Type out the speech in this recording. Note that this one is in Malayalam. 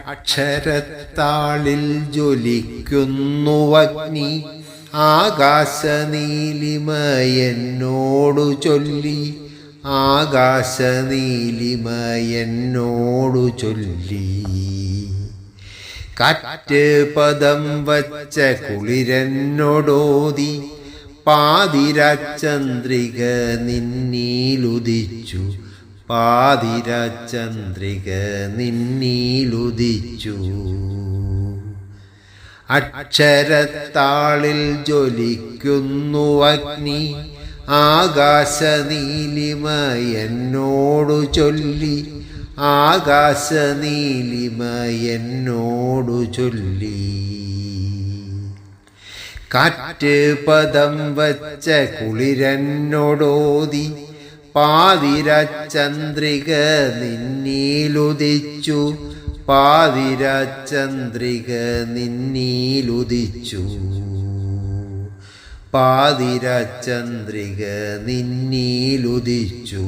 അക്ഷരത്താളിൽ ജ്വലിക്കുന്നു അഗ്നി ആകാശനീലിമ എന്നോടു ചൊല്ലി, ആകാശനീലിമ എന്നോടു ചൊല്ലി. കാറ്റ് പദം വച്ച കുളിരെന്നോടോതി, പാതിരാചന്ദ്രിക നിന്നീലുദിച്ചു, പാതിരാചന്ദ്രിക നിന്നീലുദിച്ചു. അക്ഷരത്താളിൽ ജ്വലിക്കുന്നു അഗ്നി ആകാശനീലിമ എന്നോടു ചൊല്ലി, ആകാശനീലിമ എന്നോടു ചൊല്ലി. കാറ്റ് പദം വച്ച കുളിരെന്നോടോതി, പാതിരാചന്ദ്രിക നിന്നീലുദിച്ചു, പാതിരാചന്ദ്രിക നിന്നീലുദിച്ചു, പാതിരാചന്ദ്രിക നിന്നീലുദിച്ചു.